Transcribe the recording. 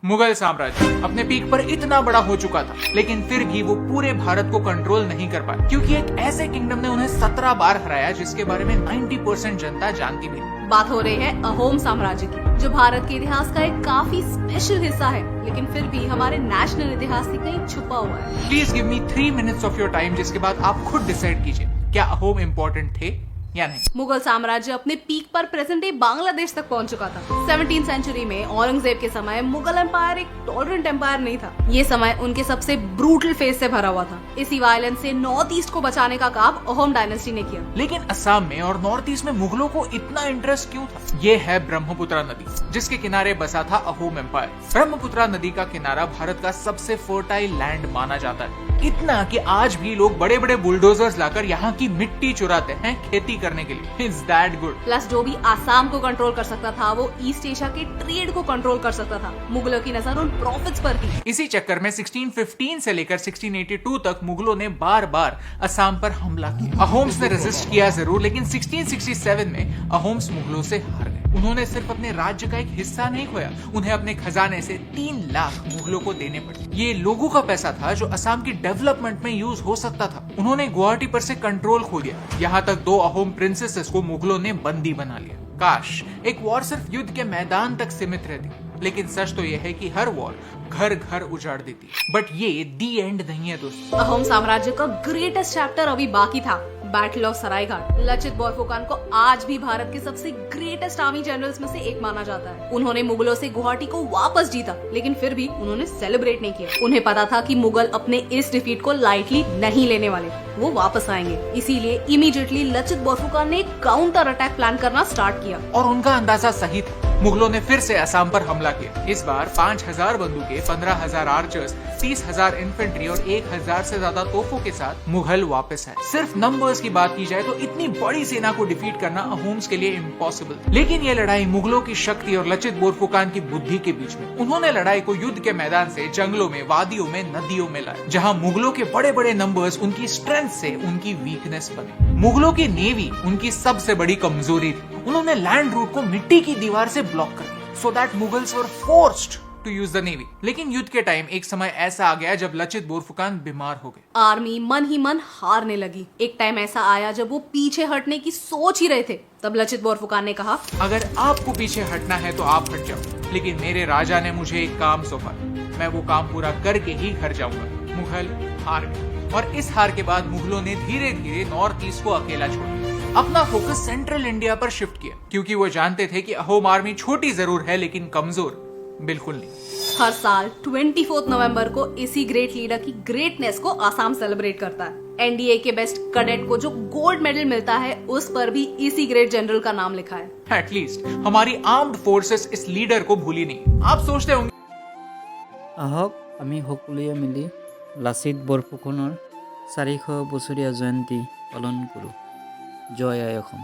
मुगल साम्राज्य अपने पीक पर इतना बड़ा हो चुका था, लेकिन फिर भी वो पूरे भारत को कंट्रोल नहीं कर पाए, क्योंकि एक ऐसे किंगडम ने उन्हें 17 बार हराया जिसके बारे में 90% जनता जानती भी नहीं। बात हो रही है अहोम साम्राज्य की, जो भारत के इतिहास का एक काफी स्पेशल हिस्सा है, लेकिन फिर भी हमारे नेशनल इतिहास से कहीं छुपा हुआ है। Please give me 3 minutes of your time, जिसके बाद आप खुद डिसाइड कीजिए क्या अहोम इम्पोर्टेंट थे या नहीं। मुगल साम्राज्य अपने पीक पर प्रेजेंट डे बांग्लादेश तक पहुंच चुका था। 17वीं सेंचुरी में औरंगजेब के समय मुगल एम्पायर एक टॉलरेंट एम्पायर नहीं था। ये समय उनके सबसे ब्रूटल फेज से भरा हुआ था। इसी वायलेंस से नॉर्थ ईस्ट को बचाने का काम अहोम डायनेस्टी ने किया। लेकिन असम में और नॉर्थ ईस्ट में मुगलों को इतना इंटरेस्ट क्यों था? ये है ब्रह्मपुत्रा नदी, जिसके किनारे बसा था अहोम एम्पायर। ब्रह्मपुत्रा नदी का किनारा भारत का सबसे फर्टाइल लैंड माना जाता है, इतना कि आज भी लोग बड़े बड़े बुलडोजर्स लाकर यहाँ की मिट्टी चुराते हैं खेती करने के लिए। It's that good. प्लस जो भी आसाम को कंट्रोल कर सकता था, वो ईस्ट एशिया के ट्रेड को कंट्रोल कर सकता था। मुगलों की नजर उन प्रॉफिट्स पर थी। इसी चक्कर में 1615 से लेकर 1682 तक मुगलों ने बार बार असम पर हमला किया। अहोम्स ने रेजिस्ट किया जरूर, लेकिन 1667 में अहोम्स मुगलों से हार गए। उन्होंने सिर्फ अपने राज्य का एक हिस्सा नहीं खोया, उन्हें अपने खजाने से 3 लाख मुगलों को देने पड़े। ये लोगों का पैसा था जो असम की डेवलपमेंट में यूज हो सकता था। उन्होंने गुवाहाटी पर से कंट्रोल खो दिया। यहाँ तक 2 अहोम प्रिंसेसेस को मुगलों ने बंदी बना लिया। काश एक वॉर सिर्फ युद्ध के मैदान तक सीमित रहती, लेकिन सच तो यह है कि हर वॉर घर घर उजाड़ देती। बट ये दी एंड नहीं है दोस्तों। अहोम साम्राज्य का ग्रेटेस्ट चैप्टर अभी बाकी था, बैटल ऑफ सरायघाट। लचित बोरफुकान को आज भी भारत के सबसे ग्रेटेस्ट आर्मी जनरल्स में से एक माना जाता है। उन्होंने मुगलों से गुवाहाटी को वापस जीता, लेकिन फिर भी उन्होंने सेलिब्रेट नहीं किया। उन्हें पता था कि मुगल अपने इस डिफीट को लाइटली नहीं लेने वाले, वो वापस आएंगे। इसीलिए इमीडिएटली लचित बोरफुकान ने काउंटर अटैक प्लान करना स्टार्ट किया। और उनका अंदाजा सही था। मुगलों ने फिर से असम पर हमला किया। इस बार 5000 बंदूकें, 15,000 आर्चर्स, 30,000 इन्फेंट्री और 1000 से ज्यादा तोपों के साथ मुगल वापस आए। सिर्फ नंबर्स की बात की जाए तो इतनी बड़ी सेना को डिफीट करना अहोम्स के लिए इम्पॉसिबल। लेकिन ये लड़ाई मुगलों की शक्ति और लचित बोरफुकान की बुद्धि के बीच में। उन्होंने लड़ाई को युद्ध के मैदान से जंगलों में, वादियों में, नदियों में लाया, जहाँ मुगलों के बड़े बड़े नंबर्स उनकी स्ट्रेंथ से उनकी वीकनेस बने। मुगलों की नेवी उनकी सबसे बड़ी कमजोरी थी। उन्होंने लैंड रूट को मिट्टी की दीवार से ब्लॉक कर दिया, so that Mughals were forced to use the navy. लेकिन युद्ध के टाइम एक समय ऐसा आ गया जब लचित बोरफुकान बीमार हो गए। आर्मी मन ही मन हारने लगी। एक टाइम ऐसा आया जब वो पीछे हटने की सोच ही रहे थे। तब लचित बोरफुकान ने कहा, अगर आपको पीछे हटना है तो आप हट जाओ, लेकिन मेरे राजा ने मुझे एक काम सौंपा, मैं वो काम पूरा करके ही घर जाऊंगा। मुगल हार गए, और इस हार के बाद मुगलों ने धीरे धीरे नॉर्थ ईस्ट को अकेला छोड़ा, अपना फोकस सेंट्रल इंडिया पर शिफ्ट किया, क्योंकि वो जानते थे कि अहोम आर्मी छोटी जरूर है लेकिन कमजोर बिल्कुल नहीं। हर साल 24 नवंबर को इसी ग्रेट लीडर की ग्रेटनेस को आसाम सेलिब्रेट करता है। एनडीए के बेस्ट कैडेट को जो गोल्ड मेडल मिलता है, उस पर भी इसी ग्रेट जनरल का नाम लिखा है। एटलीस्ट हमारी आर्म्ड फोर्सेस इस लीडर को भूली नहीं। आप सोचते होंगे আহক আমি সকলোৱে মিলি লাচিত বৰফুকনৰ 400 বছৰীয়া জয়ন্তী পালন কৰোঁ। জয় আই অসম।